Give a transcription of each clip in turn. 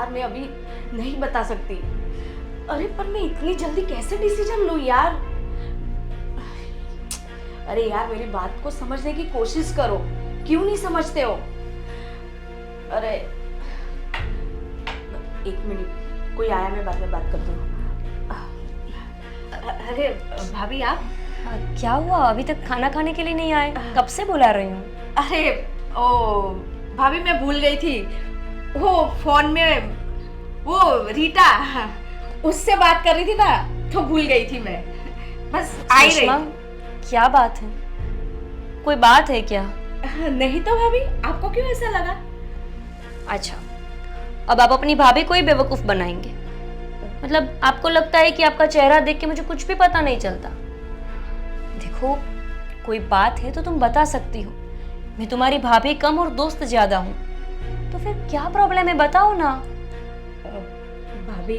यार मैं अभी नहीं बता सकती। अरे पर मैं इतनी जल्दी कैसे डिसीजन लूं यार। अरे यार मेरी बात को समझने की कोशिश करो, क्यों नहीं समझते हो? अरे एक मिनट, कोई आया, मैं बाद में बात करती हूँ। अरे भाभी आप? क्या हुआ, अभी तक खाना खाने के लिए नहीं आए? कब से बुला रही हूँ। अरे ओ भाभी मैं भूल गई थी, वो फोन में वो रीटा उससे बात कर रही थी ना, तो भूल गई थी मैं, बस आई सुषमा, रही। क्या बात है? कोई बात है क्या? नहीं तो भाभी, आपको क्यों ऐसा लगा? अच्छा, अब आप अपनी भाभी को ही बेवकूफ बनाएंगे? मतलब आपको लगता है कि आपका चेहरा देख के मुझे कुछ भी पता नहीं चलता? देखो, कोई बात है तो तुम बता सकती हो। मैं तुम्हारी भाभी कम और दोस्त ज्यादा हूँ, तो फिर क्या प्रॉब्लम है, बताओ ना। भाभी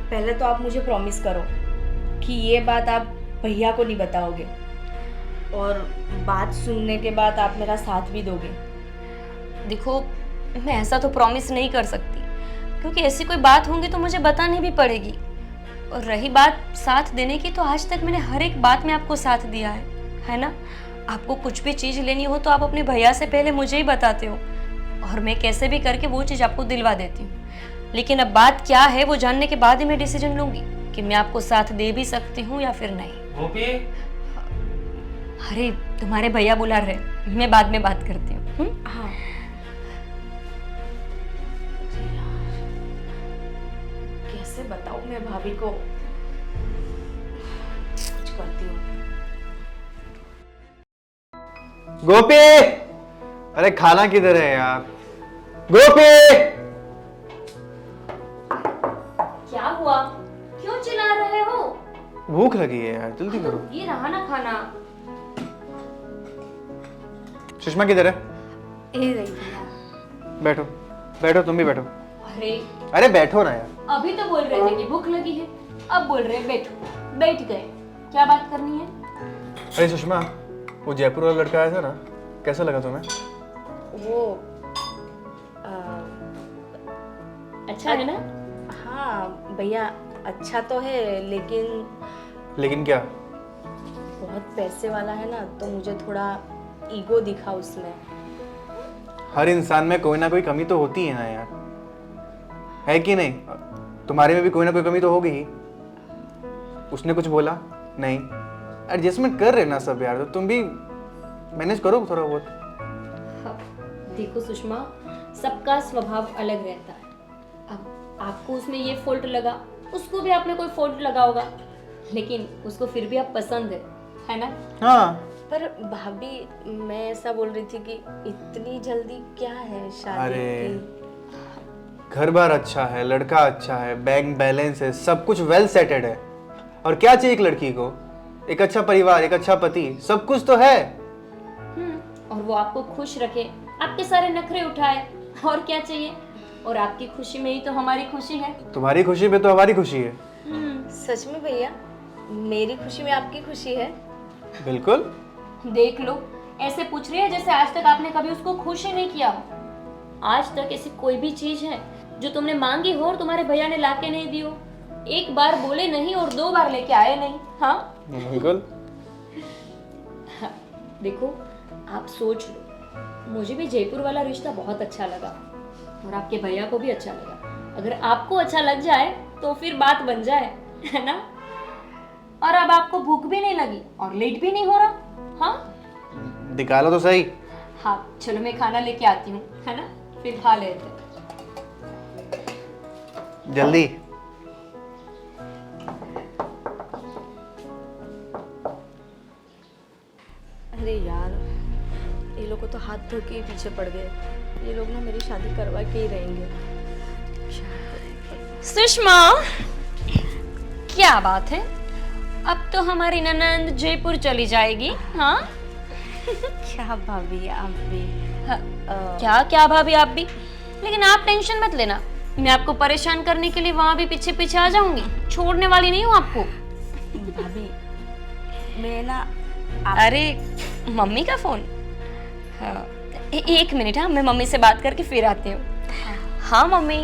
पहले तो आप मुझे प्रॉमिस करो कि ये बात आप भैया को नहीं बताओगे, और बात सुनने के बाद आप मेरा साथ भी दोगे। देखो, मैं ऐसा तो प्रॉमिस नहीं कर सकती, क्योंकि ऐसी कोई बात होंगी तो मुझे बतानी भी पड़ेगी। और रही बात साथ देने की, तो आज तक मैंने हर एक बात में आपको साथ दिया है ना? आपको कुछ भी चीज़ लेनी हो तो आप अपने भैया से पहले मुझे ही बताते हो, और मैं कैसे भी करके वो चीज़ आपको दिलवा देती हूँ। लेकिन अब बात क्या है वो जानने के बाद ही मैं डिसीजन लूंगी कि मैं आपको साथ दे भी सकती हूँ या फिर नहीं। गोपी, अरे तुम्हारे भैया बुला रहे, मैं बाद में बात करती हूँ। हाँ कैसे बताऊं मैं भाभी को, कुछ करती हूँ। गोपी, अरे खाना किधर है यार? गोपी, क्या हुआ, क्यों चिल्ला रहे हो? भूख लगी है यार, जल्दी करो। ये रहा ना खाना। सुषमा किधर है? ए रही भैया। बैठो बैठो, तुम भी बैठो। अरे बैठो ना यार। अभी तो बोल रहे थे कि भूख लगी है, अब बोल रहे बैठो। बैठ गए, क्या बात करनी है? अरे सुषमा, वो जयपुर वाला लड़का आया था ना, कैसा लगा तुम्हें? वो अच्छा है ना? हाँ भैया अच्छा तो है, लेकिन क्या? बहुत पैसे वाला है ना, तो मुझे थोड़ा ईगो दिखा उसमें। हर इंसान में कोई ना कोई कमी तो होती है ना यार, है कि नहीं? तुम्हारे में भी कोई ना कोई कमी तो होगी ही। उसने कुछ बोला नहीं, एडजस्टमेंट कर रहे ना सब यार, तो तुम भी मैनेज करो थोड़ा बहुत। देखो सुषमा, सबका स्वभाव अलग रहता है। अब आपको उसमें ये फॉल्ट लगा, उसको भी आप में कोई फॉल्ट लगा होगा, लेकिन उसको फिर भी आप पसंद है ना? हाँ, पर भाभी मैं ऐसा बोल रही थी कि इतनी जल्दी क्या है शादी अरे की? घर बार अच्छा है, लड़का अच्छा है, बैंक बैलेंस है, सब कुछ वेल सेटेड है। और क्या चाहिए एक लड़की को? एक अच्छा परिवार, एक अच्छा पति, सब कुछ तो है। और वो आपको खुश रखे, आपके सारे नखरे उठाए, और क्या चाहिए? और आपकी खुशी में ही तो हमारी खुशी है। तुम्हारी खुशी में तो हमारी खुशी है। सच में भैया, मेरी खुशी में आपकी खुशी है? बिल्कुल। देख लो, ऐसे पूछ रही है जैसे आज तक आपने कभी उसको खुश ही नहीं किया हो। आज तक ऐसी कोई भी चीज है जो तुमने मांगी हो और तुम्हारे भैया ने लाके नहीं दी हो? एक बार बोले नहीं और 2 बार लेके आए नहीं। हाँ बिल्कुल। देखो, आप सोच लो, मुझे भी जयपुर वाला रिश्ता बहुत अच्छा लगा, और आपके भैया को भी अच्छा लगा। अगर आपको अच्छा लग जाए तो फिर बात बन जाए, है ना? और अब आपको भूख भी नहीं लगी और लेट भी नहीं हो रहा। हाँ निकालो तो सही। हाँ, चलो मैं खाना लेके आती हूँ, है ना? फिर खा लेते हैं। जल्दी। अरे यार, ये लोग को तो हाथ धो के ही पीछे पड़ गए। ये लोग ना मेरी शादी करवा के ही रहेंगे। सुषमा, क्या बात है, अब तो हमारी ननंद जयपुर चली जाएगी। हाँ क्या भाभी आप भी? क्या क्या भाभी आप भी? लेकिन आप टेंशन मत लेना, मैं आपको परेशान करने के लिए वहां भी पीछे पीछे आ जाऊंगी, छोड़ने वाली नहीं हूँ आपको। भाभी मैं ना अरे मम्मी का फोन? हाँ, एक मिनट, हाँ मैं मम्मी से बात करके फिर आती हूँ। हाँ मम्मी।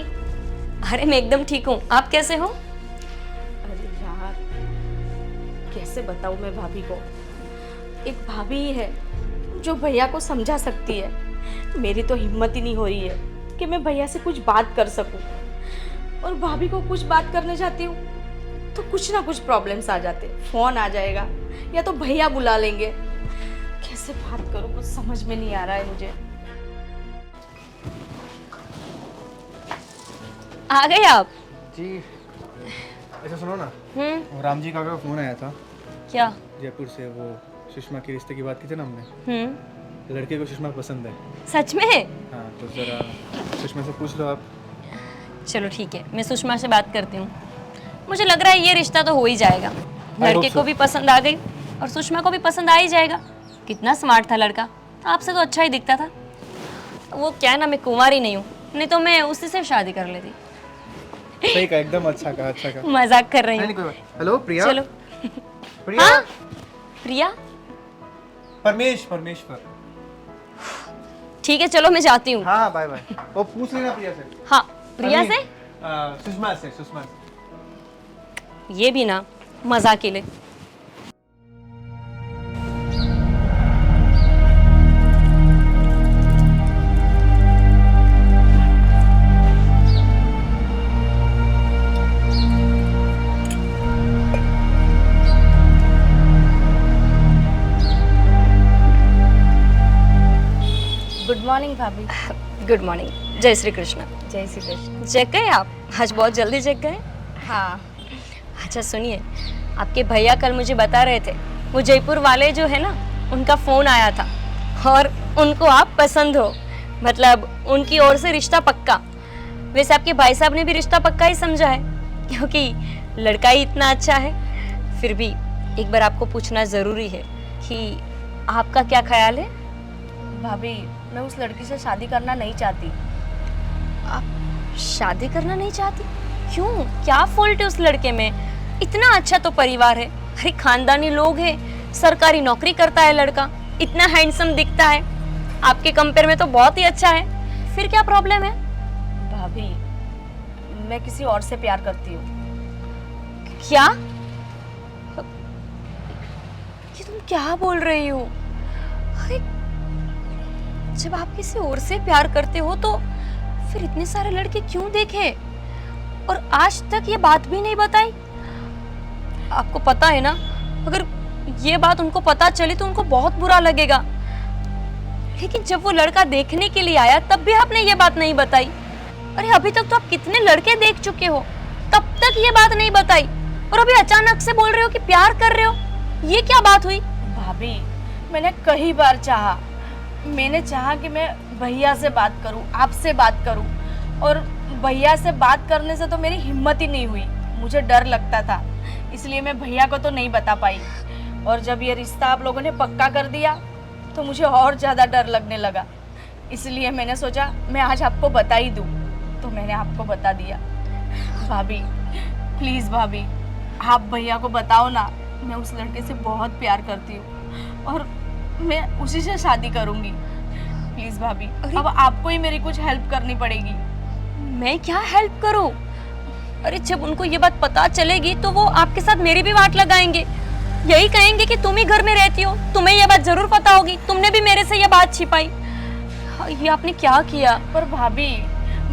अरे मैं एकदम ठीक हूँ, आप कैसे हो? अरे यार, कैसे बताऊँ मैं भाभी को। एक भाभी ही है जो भैया को समझा सकती है। मेरी तो हिम्मत ही नहीं हो रही है कि मैं भैया से कुछ बात कर सकूं। और भाभी को कुछ बात करने जाती हूँ तो कुछ ना कुछ प्रॉब्लम्स आ जाते। फोन आ जाएगा या तो भैया बुला लेंगे। कैसे बात करूँ, कुछ समझ में नहीं आ रहा है मुझे। आ गए आप? जी। अच्छा सुनो ना, हम्म। वो राम जी का फ़ोन आया था क्या? जयपुर से। वो सुषमा के रिश्ते की बात की थी ना हमने। हम्म। लड़के को सुषमा पसंद है। सच में? हाँ, तो ज़रा सुषमा से पूछ लो आप। चलो ठीक है, मैं सुषमा से बात करती हूँ। मुझे लग रहा है ये रिश्ता तो हो ही जाएगा। लड़के को भी पसंद आ गई और सुषमा को भी पसंद आ ही जाएगा। कितना स्मार्ट था लड़का, आपसे तो अच्छा ही दिखता था। वो क्या है ना, मैं कुंवारी नहीं हूँ, नहीं तो मैं उसी से शादी कर लेती। सही कहा, एकदम अच्छा कहा, अच्छा कहा। मजाक कर रही नहीं, हूँ। नहीं, कोई बात। हेलो प्रिया। चलो। प्रिया। हाँ? प्रिया? परमेश्वर। ठीक है, चलो मैं जाती हूँ। हाँ, बाय बाय। वो पूछ लेना प्रिया से। हाँ, प्रिया से? सुषमा से। ये भी ना मजाक के लिए। गुड मॉर्निंग भाभी। Good morning. जय श्री कृष्ण। जय श्री कृष्ण। जग गए आप? आज बहुत जल्दी जग गए। हाँ। अच्छा सुनिए, आपके भैया कल मुझे बता रहे थे, वो जयपुर वाले जो है ना, उनका फ़ोन आया था और उनको आप पसंद हो, मतलब उनकी ओर से रिश्ता पक्का। वैसे आपके भाई साहब ने भी रिश्ता पक्का ही समझा है, क्योंकि लड़का ही इतना अच्छा है। फिर भी एक बार आपको पूछना ज़रूरी है कि आपका क्या ख्याल है? भाभी, मैं उस लड़की से शादी करना नहीं चाहती। आप शादी करना नहीं चाहती? क्यों, क्या फॉल्ट है उस लड़के में? इतना अच्छा तो परिवार है, अरे खानदानी लोग हैं, सरकारी नौकरी करता है लड़का, इतना हैंडसम दिखता है, आपके कंपेयर में तो बहुत ही अच्छा है। फिर क्या प्रॉब्लम है? भाभी, मैं किसी और से प्यार करती हूँ। क्या? ये तुम क्या बोल रही हो? अरे जब आप किसी और से प्यार करते हो तो फिर इतने सारे लड़के क्यों देखे और आज तक ये बात भी नहीं बताई? आपको पता है ना, अगर ये बात उनको पता चली तो उनको बहुत बुरा लगेगा। लेकिन जब वो लड़का देखने के लिए आया तब भी आपने ये बात नहीं बताई। अरे अभी तक तो आप कितने लड़के देख चुके हो, तब तक ये बात नहीं बताई और अभी अचानक से बोल रहे हो कि प्यार कर रहे हो। ये क्या बात हुई? भाभी, मैंने कई बार चाहा, मैंने चाहा कि मैं भैया से बात करूं, आपसे बात करूं, और भैया से बात करने से तो मेरी हिम्मत ही नहीं हुई। मुझे डर लगता था, इसलिए मैं भैया को तो नहीं बता पाई। और जब ये रिश्ता आप लोगों ने पक्का कर दिया तो मुझे और ज़्यादा डर लगने लगा। इसलिए मैंने सोचा मैं आज आपको बता ही दूँ, तो मैंने आपको बता दिया। भाभी प्लीज़ भाभी, आप भैया को बताओ ना, मैं उस लड़के से बहुत प्यार करती हूँ और मैं उसी से शादी करूँगी। प्लीज़ भाभी, अब आपको ही मेरी कुछ हेल्प करनी पड़ेगी। मैं क्या हेल्प करूं? अरे जब उनको ये बात पता चलेगी तो वो आपके साथ मेरी भी वाट लगाएंगे, यही कहेंगे कि तुम ही घर में रहती हो, तुम्हें ये बात जरूर पता होगी, तुमने भी मेरे से ये बात छिपाई। ये आपने क्या किया? पर भाभी,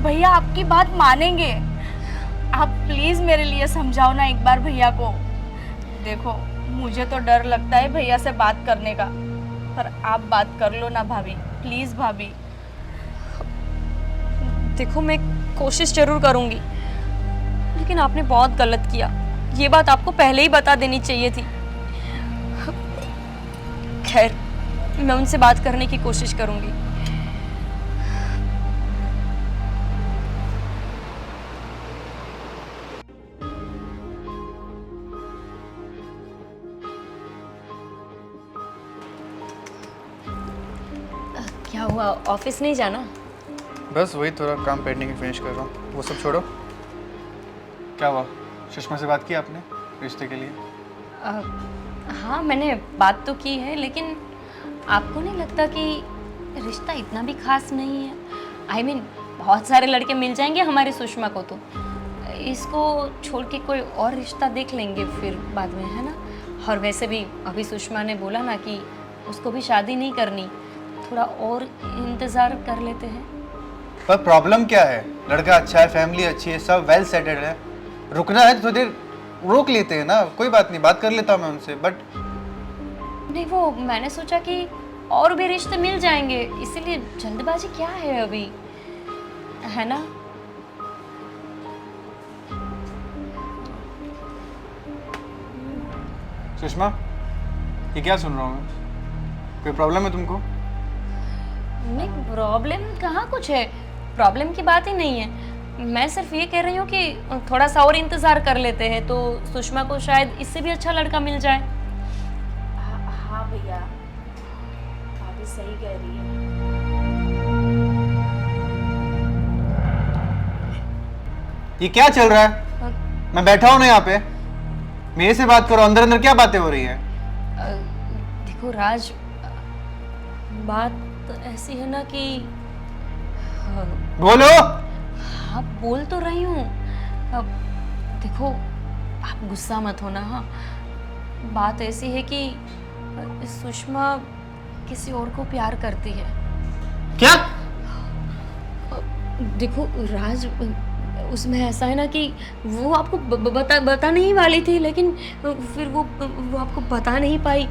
भैया आपकी बात मानेंगे। आप प्लीज़ मेरे लिए समझाओ ना एक बार भैया को। देखो, मुझे तो डर लगता है भैया से बात करने का, पर आप बात कर लो ना भाभी, प्लीज़ भाभी। देखो मैं कोशिश जरूर करूंगी, लेकिन आपने बहुत गलत किया, ये बात आपको पहले ही बता देनी चाहिए थी। खैर, मैं उनसे बात करने की कोशिश करूंगी। क्या हुआ, ऑफिस नहीं जाना? बस वही थोड़ा काम पेंडिंग फिनिश कर रहा हूँ। वो सब छोड़ो, क्या हुआ? सुषमा से बात की आपने रिश्ते के लिए? हाँ मैंने बात तो की है, लेकिन आपको नहीं लगता कि रिश्ता इतना भी खास नहीं है? I mean, बहुत सारे लड़के मिल जाएंगे हमारी सुषमा को, तो इसको छोड़ के कोई और रिश्ता देख लेंगे फिर बाद में, है ना। और वैसे भी अभी सुषमा ने बोला ना कि उसको भी शादी नहीं करनी, थोड़ा और इंतज़ार कर लेते हैं। पर प्रॉब्लम क्या है? लड़का अच्छा है, फैमिली अच्छी है, सब वेल सेटल्ड है। रुकना है तो थोड़ी देर रोक लेते हैं ना, कोई बात नहीं, बात कर लेता हूँ मैं उनसे। बट नहीं, वो मैंने सोचा कि और भी रिश्ते मिल जाएंगे, इसीलिए जल्दबाजी क्या है अभी, है ना। सुषमा, ये क्या सुन रहा हूँ मैं? कोई प्रॉब्लम है तुमको? नहीं, प्रॉब्लम कहाँ कुछ है, प्रॉब्लम की बात ही नहीं है। मैं सिर्फ ये कह रही हूँ कि थोड़ा सा और इंतज़ार कर लेते हैं तो सुषमा को शायद इससे भी अच्छा लड़का मिल जाए। हाँ भैया, भाभी सही कह रही है। ये क्या चल रहा है? मैं बैठा हूँ ना यहाँ पे, मेरे से बात करो। अंदर अंदर क्या बातें हो रही है? देखो राज, बात तो ऐसी है ना कि बोलो। हाँ, बोल तो रही हूँ। अब देखो, आप गुस्सा मत होना। हाँ, बात ऐसी है कि सुषमा किसी और को प्यार करती है। क्या? देखो राज, उसमें ऐसा है ना कि वो आपको बता नहीं वाली थी, लेकिन फिर वो आपको बता नहीं पाई,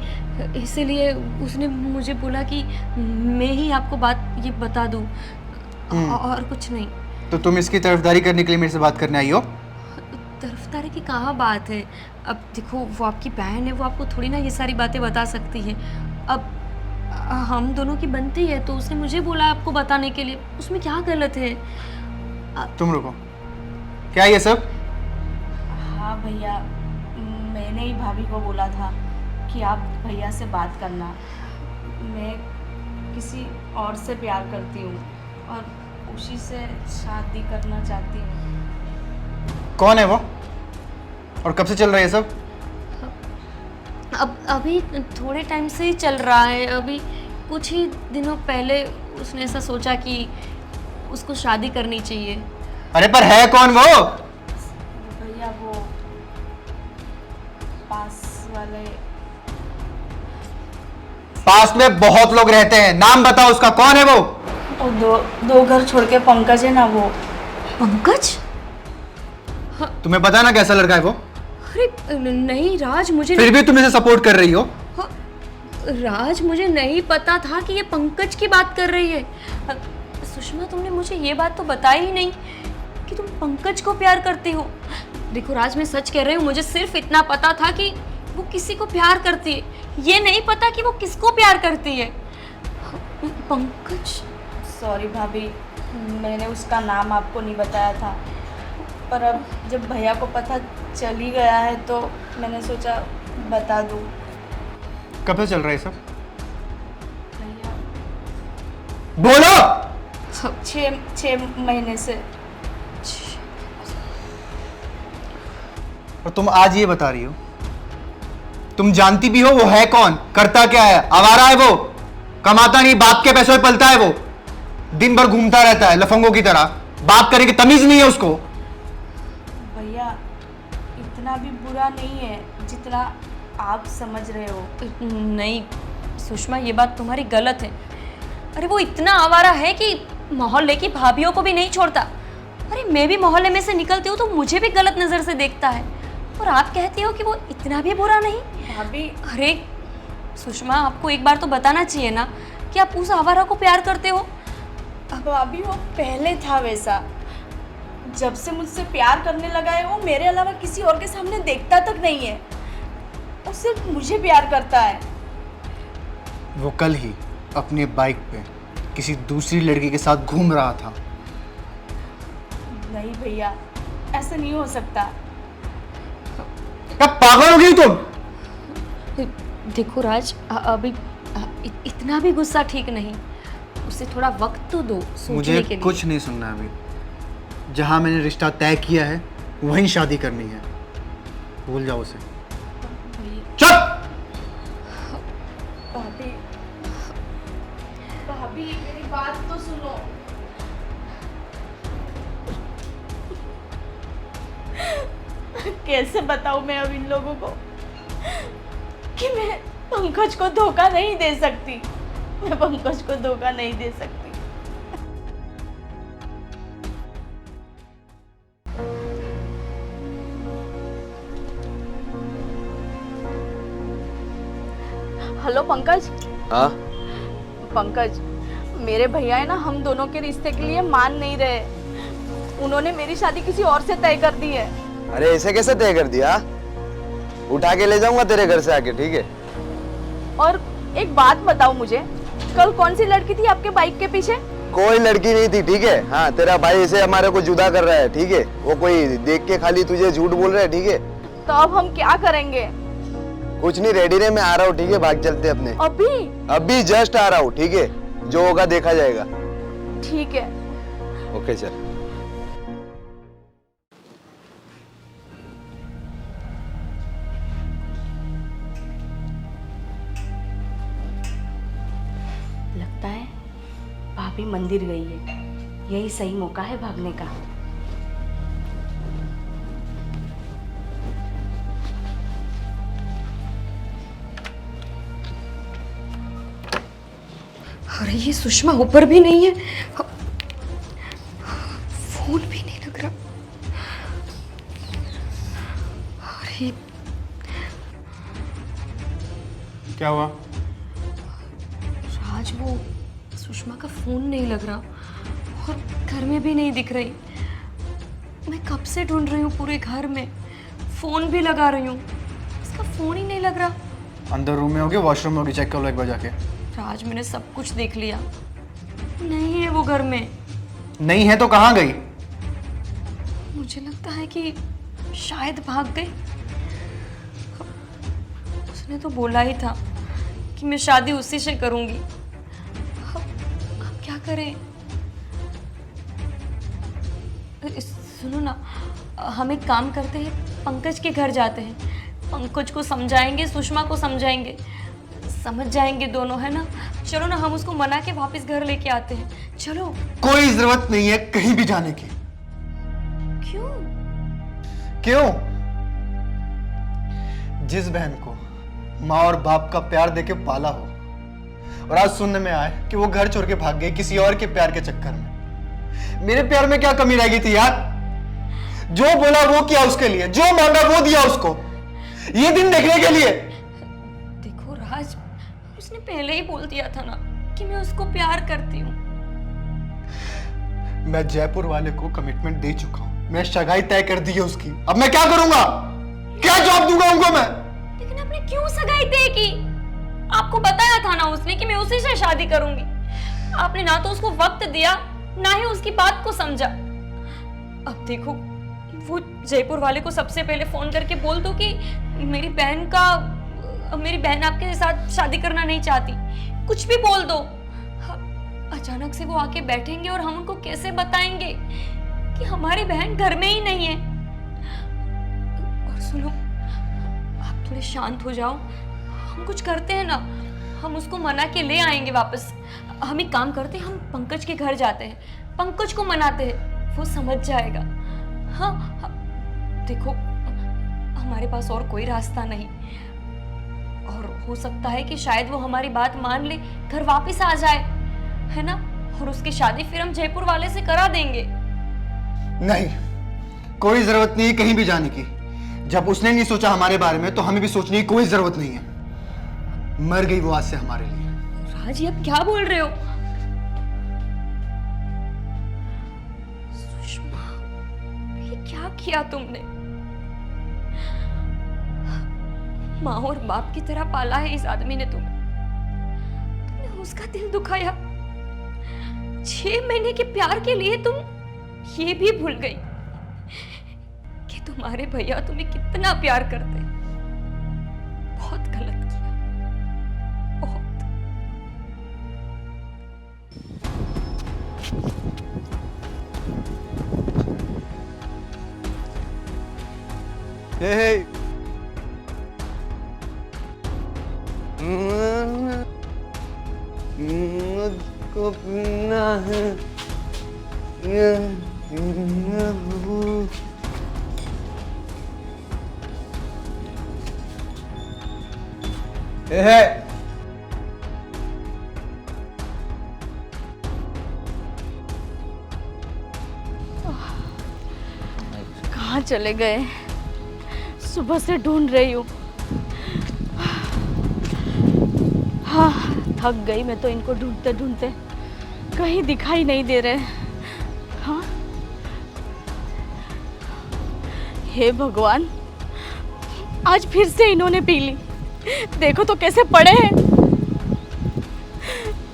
इसीलिए उसने मुझे बोला कि मैं ही आपको बात ये बता दूँ, और कुछ नहीं। तो तुम इसकी तरफदारी करने के लिए मेरे से बात करने आई हो? तरफदारी की कहाँ बात है। अब देखो, वो आपकी बहन है, वो आपको थोड़ी ना ये सारी बातें बता सकती है। अब हम दोनों की बनती है, तो उसने मुझे बोला आपको बताने के लिए, उसमें क्या गलत है। तुम रुको, क्या ये सब? हाँ भैया, मैंने ही भाभी को बोला था कि आप भैया से बात करना। मैं किसी और से प्यार करती हूँ और उसी से शादी करना चाहती हूँ। कौन है वो और कब से चल रहा है ये सब? अब अभी थोड़े टाइम से ही चल रहा है। अभी कुछ ही दिनों पहले उसने ऐसा सोचा कि उसको शादी करनी चाहिए। अरे पर है कौन वो? भैया वो पास में बहुत लोग रहते हैं, नाम बताओ उसका, कौन है वो? दो घर छोड़ के पंकज है ना वो। पंकज? तुम्हें पता ना कैसा लड़का है वो? अरे नहीं राज, मुझे फिर भी तुम इसे सपोर्ट कर रही हो? राज, मुझे नहीं पता था कि ये पंकज की बात कर रही है। सुषमा, तुमने मुझे ये बात तो बताई ही नहीं कि तुम पंकज को प्यार करती हो। देखो राज, मैं सच कह रही हूँ, मुझे सिर्फ इतना पता था कि वो किसी को प्यार करती है, ये नहीं पता कि वो किसको प्यार करती है। पंकज? सॉरी भाभी, मैंने उसका नाम आपको नहीं बताया था, पर अब जब भैया को पता चल ही गया है तो मैंने सोचा बता दूँ। कब से चल रहा है सब? भैया बोलो। 6 महीने से। और तुम आज ये बता रही हो? तुम जानती भी हो वो है कौन, करता क्या है? आवारा है वो, कमाता नहीं, बाप के पैसों पे पलता है वो, दिन भर घूमता रहता है लफंगों की तरह, बात करने की तमीज नहीं है उसको। भैया इतना भी बुरा नहीं है जितना आप समझ रहे हो। नहीं सुषमा, ये बात तुम्हारी गलत है। अरे वो इतना आवारा है कि मोहल्ले की भाभियों को भी नहीं छोड़ता। अरे मैं भी मोहल्ले में से निकलती हूँ तो मुझे भी गलत नज़र से देखता है, और आप कहती हो कि वो इतना भी बुरा नहीं। भाभी, अरे सुषमा, आपको एक बार तो बताना चाहिए ना कि आप उस आवारा को प्यार करते हो। भाभी वो पहले था वैसा, जब से मुझसे प्यार करने लगा है वो मेरे अलावा किसी और के सामने देखता तक नहीं है, वो सिर्फ मुझे प्यार करता है। वो कल ही अपने बाइक पे किसी दूसरी लड़की के साथ घूम रहा था। नहीं भैया, ऐसा नहीं हो सकता। क्या पागल हो गई तुम? देखो राज, अभी इतना भी गुस्सा ठीक नहीं, उसे थोड़ा वक्त तो दो सोचने मुझे के लिए। कुछ नहीं सुनना अभी। जहां मैंने रिश्ता तय किया है वहीं शादी करनी है, भूल जाओ उसे। चुप! भाभी, भाभी मेरी बात तो सुनो। कैसे बताऊं मैं अब इन लोगों को कि मैं पंकज को धोखा नहीं दे सकती। मैं पंकज को धोखा नहीं दे सकती। हेलो पंकज। हाँ पंकज, मेरे भैया है ना, हम दोनों के रिश्ते के लिए मान नहीं रहे। उन्होंने मेरी शादी किसी और से तय कर दी है। अरे ऐसे कैसे तय कर दिया? उठा के ले जाऊंगा तेरे घर से आके, ठीक है? और एक बात बताओ मुझे, कल कौन सी लड़की थी आपके बाइक के पीछे? कोई लड़की नहीं थी, ठीक है? हाँ, तेरा भाई इसे हमारे को जुदा कर रहा है, ठीक है? वो कोई देख के खाली तुझे झूठ बोल रहा है, ठीक है? तो अब हम क्या करेंगे? कुछ नहीं, रेडी रहे, मैं आ रहा हूँ, ठीक है? भाग चलते अपने। अभी जस्ट आ रहा हूँ, ठीक है? जो होगा देखा जाएगा। ठीक है। ओके चल। लगता है भाभी मंदिर गई है। यही सही मौका है भागने का। अरे ये सुषमा ऊपर भी नहीं है, फोन भी नहीं लग रहा। अरे क्या हुआ? राज, वो सुषमा का फोन नहीं लग रहा और घर में भी नहीं दिख रही। मैं कब से ढूंढ रही हूँ पूरे घर में, फोन भी लगा रही हूँ, इसका फोन ही नहीं लग रहा। अंदर रूम में होगी, वॉशरूम में होगी, चेक कर लो एक बार जाके। राज, मैंने सब कुछ देख लिया, नहीं है वो घर में। नहीं है तो कहाँ गई? मुझे लगता है कि शायद भाग गई। उसने तो बोला ही था कि मैं शादी उसी से करूंगी। अब क्या करें? सुनो ना, हम एक काम करते हैं, पंकज के घर जाते हैं, पंकज को समझाएंगे, सुषमा को समझाएंगे, समझ जाएंगे दोनों, है ना? चलो ना, हम उसको मना के वापस घर लेके आते हैं। चलो। कोई जरूरत नहीं है कहीं भी जाने की। क्यों? क्यों? जिस बहन को माँ और बाप का प्यार देके पाला हो और आज सुनने में आए कि वो घर छोड़ के भाग गई किसी और के प्यार के चक्कर में, मेरे प्यार में क्या कमी रह गई थी यार? जो बोला वो किया उसके लिए, जो मांगा वो दिया उसको, ये दिन देखने के लिए। देखो राज, उसने पहले ही बोल दिया था ना कि मैं उसको प्यार करती हूँ। मैं जयपुर वाले को कमिटमेंट दे चुका हूँ, मैं सगाई तय कर दी है उसकी। अब मैं क्या करूंगा? क्या जवाब दूंगा उनको मैं? लेकिन आपने क्यों सगाई तय की? आपको बताया था ना उसने कि मैं उसी से शादी करूंगी। आपने ना तो उसको वक्त दिया, ना ही उसकी बात को समझा। अब देखो, वो जयपुर वाले को सबसे पहले फोन करके बोल दो कि मेरी बहन आपके साथ शादी करना नहीं चाहती, कुछ भी बोल दो। अचानक से वो आके बैठेंगे और हम उनको कैसे बताएंगे कि हमारी बहन घर में ही नहीं है? और सुनो, आप थोड़े शांत हो जाओ, हम कुछ करते हैं ना, हम उसको मना के ले आएंगे वापस। हम एक काम करते हैं, हम पंकज के घर जाते हैं, पंकज को मनाते हैं, वो समझ जाएगा। हाँ, देखो, हमारे पास और कोई रास्ता नहीं, और हो सकता है कि शायद वो हमारी बात मान ले, घर वापस आ जाए, है ना? और उसकी शादी फिर हम जयपुर वाले से करा देंगे। नहीं, कोई जरूरत नहीं है कहीं भी जाने की। जब उसने नहीं सोचा हमारे बारे में, तो हमें भी सोचने की कोई जरूरत नहीं है। मर गई वो आज से हमारे लिए। राज, ये अब क्या बोल रहे हो? सुषमा, ये क्या किया तुमने? माँ और बाप की तरह पाला है इस आदमी ने तुम्हें, तुमने उसका दिल दुखाया। 6 महीने के प्यार के लिए तुम ये भी भूल गई कि तुम्हारे भैया तुम्हें कितना प्यार करते हैं। बहुत गलत किया, बहुत। Hey. मुझको पीना है कहाँ चले गए? सुबह से ढूंढ रही हूँ। हाँ, थक गई मैं तो इनको ढूंढते ढूंढते, कहीं दिखाई नहीं दे रहे। हाँ, हे भगवान, आज फिर से इन्होंने पी ली। देखो तो कैसे पड़े हैं।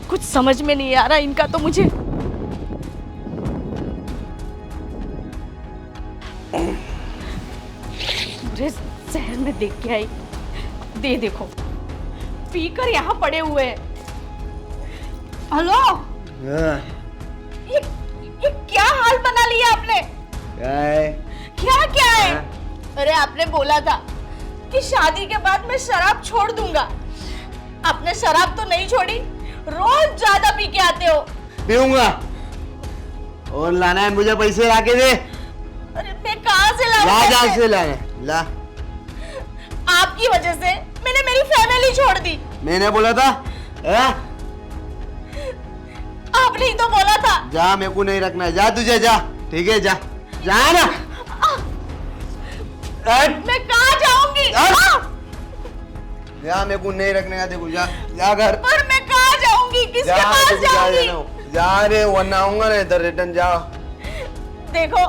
कुछ समझ में नहीं आ रहा इनका तो मुझे। पूरे शहर में देख के आई, देखो पीकर यहाँ पड़े हुए हैं। हेलो, ये क्या हाल बना लिया आपने? क्या है? अरे आपने बोला था कि शादी के बाद मैं शराब छोड़ दूंगा। आपने शराब तो नहीं छोड़ी, रोज ज्यादा पी के आते हो। पीऊंगा, और लाना है मुझे, पैसे ला के दे। अरे मैं कहाँ से लाऊं? ला से लाना, ला। आपकी वजह से मैंने मेरी फैमिली छोड़ दी। मैंने बोला था? आपने ही तो बोला था। जा, मेरे को नहीं रखना है, जा तुझे, जा। ठीक है, जा ना। मैं कहाँ जाऊंगी? जा, मेरे को नहीं रखने का, देखो, जा घर। पर मैं कहाँ जाऊंगी? किसके पास जाऊंगी? जा रे, वरना आऊंगा ना इधर रिटर्न। जा। देखो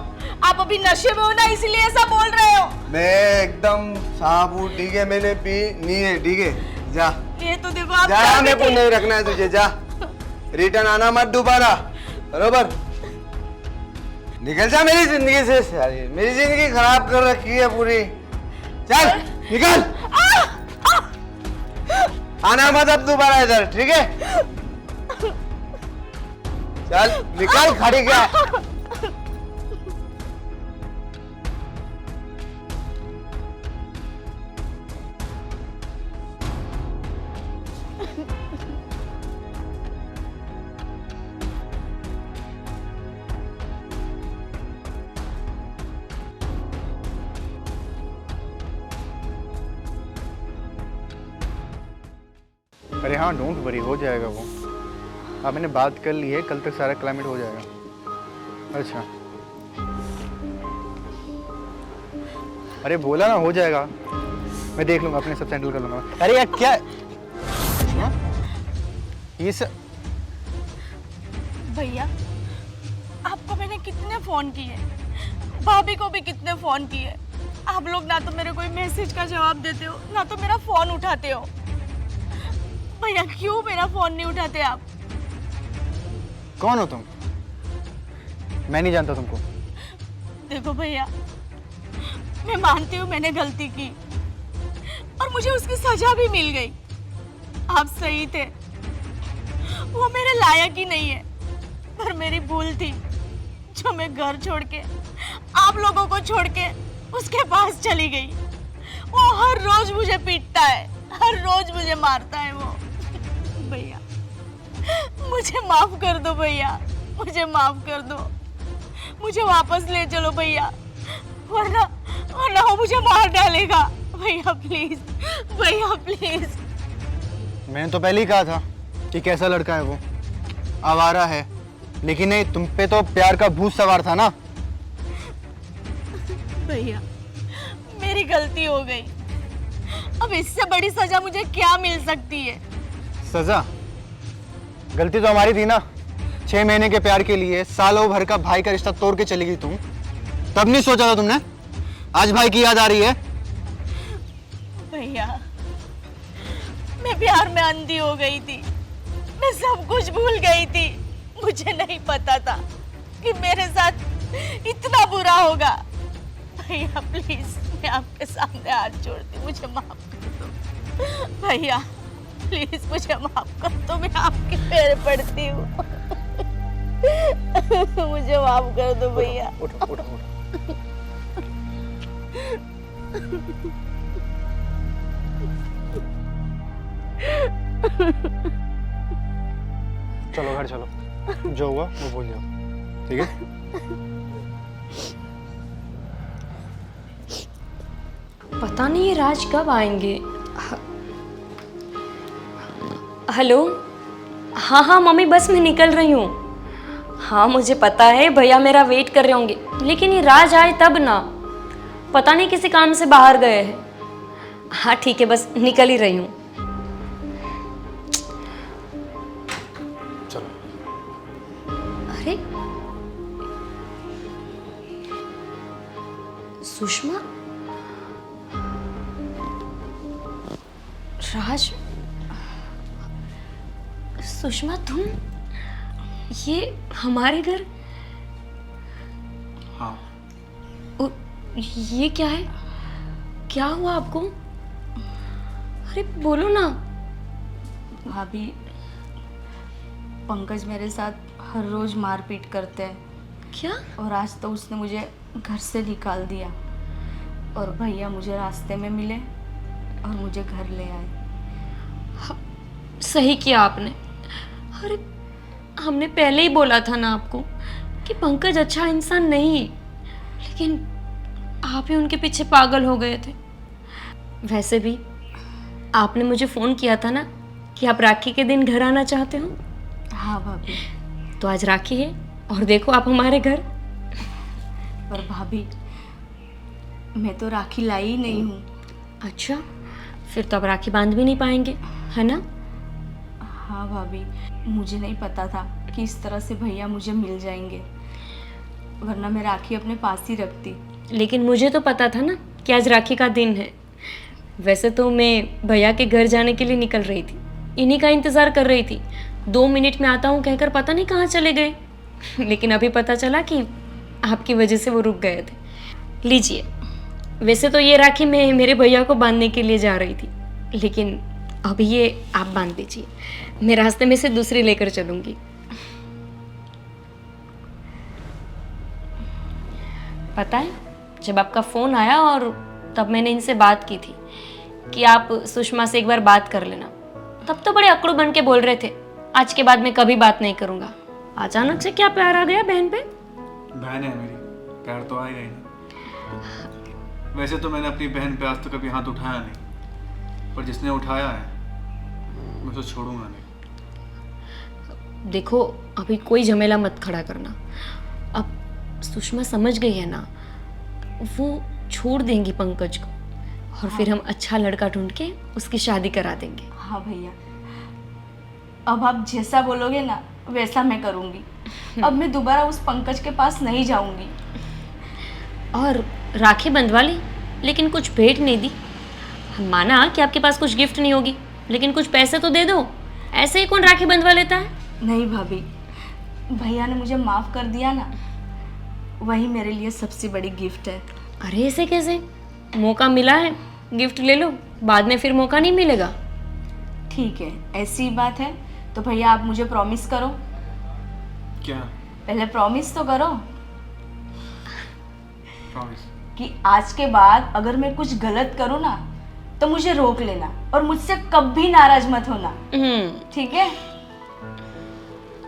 आप अभी नशे में हो ना, इसलिए ऐसा बोल रहे हो। मैं एकदम साफ हूँ, ठीक है? मैंने पी नहीं है, ठीक है? जा। ये तो देखो आप जा, मेरे को नहीं रखना है तुझे, जा। रिटर्न आना मत दोबारा, बरोबर? निकल जा मेरी जिंदगी से। सारी मेरी जिंदगी खराब कर रखी है पूरी। चल निकल, आना मत अब दोबारा इधर, ठीक है? चल निकल, खड़ी क्या? अरे हाँ, डोंट वरी, हो जाएगा वो। हाँ, मैंने बात कर ली है, कल तक सारा क्लाइमेट हो जाएगा। अच्छा, अरे बोला ना हो जाएगा, मैं देख लूंगा, अपने सब सेटल कर लूंगा। अरे यार क्या ये सब? भैया, आपको मैंने कितने फोन किए, भाभी को भी कितने फोन किए। आप लोग ना तो मेरे कोई मैसेज का जवाब देते हो, ना तो मेरा फोन उठाते हो। भैया क्यों मेरा फोन नहीं उठाते आप? कौन हो तुम? मैं नहीं जानता तुमको। देखो भैया, मैं मानती हूँ मैंने गलती की और मुझे उसकी सजा भी मिल गई। आप सही थे, वो मेरे लायक ही नहीं है, पर मेरी भूल थी जो मैं घर छोड़ के, आप लोगों को छोड़ के उसके पास चली गई। वो हर रोज मुझे पीटता है, हर रोज मुझे मारता है वो। भैया मुझे माफ कर दो भैया, मुझे माफ कर दो, मुझे वापस ले चलो भैया, वरना वो मुझे मार डालेगा। भैया प्लीज, भैया प्लीज। मैंने तो पहले ही कहा था कि कैसा लड़का है वो, आवारा है, लेकिन नहीं, तुम पे तो प्यार का भूत सवार था ना। भैया मेरी गलती हो गई, अब इससे बड़ी सजा मुझे क्या मिल सकती है? सजा? गलती तो हमारी थी ना, 6 महीने के प्यार के लिए सालों भर का भाई का रिश्ता तोड़ के चली गई तुम। तब नहीं सोचा था तुमने? आज भाई की याद आ रही है? भैया मैं प्यार में अंधी हो गई थी, मैं सब कुछ भूल गई थी। मुझे नहीं पता था कि मेरे साथ इतना बुरा होगा। भैया प्लीज, मैं आपके सामने हाथ जोड़ती हूँ, मुझे माफ कर दो। भैया प्लीज मुझे माफ कर दो, मैं आपके पैर पड़ती हूँ। मुझे माफ कर दो भैया। उठो, उठो, उठो। चलो घर चलो, जो हुआ वो भूल जाओ, ठीक है? पता नहीं ये राज कब आएंगे। हेलो। हाँ हाँ मम्मी, बस मैं निकल रही हूँ। हाँ मुझे पता है भैया मेरा वेट कर रहे होंगे, लेकिन ये राज आए तब ना। पता नहीं किसी काम से बाहर गए हैं। हाँ ठीक है, बस निकल ही रही हूँ। चलो। अरे सुषमा, राज, सुषमा तुम ये हमारे घर? हाँ। ये क्या है? क्या हुआ आपको? अरे बोलो ना। भाभी, पंकज मेरे साथ हर रोज मारपीट करते हैं क्या? और आज तो उसने मुझे घर से निकाल दिया। और भैया मुझे रास्ते में मिले और मुझे घर ले आए। सही किया आपने। अरे हमने पहले ही बोला था ना आपको कि पंकज अच्छा इंसान नहीं, लेकिन आप ही उनके पीछे पागल हो गए थे। वैसे भी आपने मुझे फ़ोन किया था ना कि आप राखी के दिन घर आना चाहते हो। हाँ भाभी। तो आज राखी है और देखो आप हमारे घर। पर भाभी, मैं तो राखी लाई ही नहीं हूँ। अच्छा, फिर तो आप राखी बांध भी नहीं पाएंगे, है ना? हाँ भाभी, मुझे नहीं पता था कि इस तरह से भैया मुझे मिल जाएंगे, वरना मैं राखी अपने पास ही रखती। लेकिन मुझे तो पता था ना कि आज राखी का दिन है। वैसे तो मैं भैया के घर जाने के लिए निकल रही थी, इन्हीं का इंतज़ार कर रही थी। 2 मिनट में आता हूँ कहकर पता नहीं कहाँ चले गए। लेकिन अभी पता चला कि आपकी वजह से वो रुक गए थे। लीजिए, वैसे तो ये राखी मैं मेरे भैया को बांधने के लिए जा रही थी, लेकिन अभी ये आप बांध दीजिए। मैं रास्ते में से दूसरी लेकर चलूँगी। पता है, जब आपका फ़ोन आया और तब मैंने इनसे बात की थी कि आप सुषमा से एक बार बात कर लेना, तब तो बड़े अकड़ू बन के बोल रहे थे आज के बाद मैं कभी बात नहीं करूँगा। अचानक से क्या प्यार आ गया बहन पे? बहन है मेरी, प्यार तो आएगा ही ना। वैसे तो मैंने अपनी बहन पे आज तो कभी हाथ उठाया नहीं, पर जिसने उठाया है मैं उसे छोड़ूंगा नहीं। देखो, अभी कोई झमेला मत खड़ा करना। अब सुषमा समझ गई है ना, वो छोड़ देंगी पंकज को और फिर हम अच्छा लड़का ढूंढ के उसकी शादी करा देंगे। हाँ भैया, अब आप जैसा बोलोगे ना वैसा मैं करूँगी। अब मैं दोबारा उस पंकज के पास नहीं जाऊँगी। और राखी बंधवा ली, लेकिन कुछ भेंट नहीं दी। माना कि आपके पास कुछ गिफ्ट नहीं होगी, लेकिन कुछ पैसे तो दे दो। ऐसे ही कौन राखी बंधवा लेता है? नहीं भाभी, भैया ने मुझे माफ़ कर दिया ना, वही मेरे लिए सबसे बड़ी गिफ्ट है। अरे ऐसे कैसे? मौका मिला है, गिफ्ट ले लो, बाद में फिर मौका नहीं मिलेगा। ठीक है, ऐसी ही बात है तो भैया आप मुझे प्रॉमिस करो। क्या? पहले प्रॉमिस तो करो प्रॉमिस कि आज के बाद अगर मैं कुछ गलत करूँ ना तो मुझे रोक लेना और मुझसे कभी नाराज मत होना, ठीक है?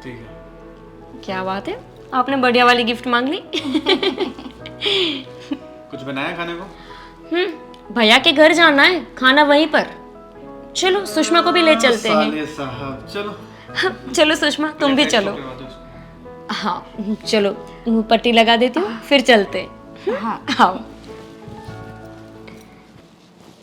ठीक है। क्या बात है, आपने बढ़िया वाली गिफ्ट मांग ली। कुछ बनाया खाने को? भैया के घर जाना है, खाना वहीं पर। चलो सुषमा को भी ले चलते हैं। साले साहब, चलो। चलो सुषमा, तुम भी चलो। करवा दो उसको। हाँ चलो, पट्टी लगा देती हूँ, फिर चलते हैं। हाँ। आओ।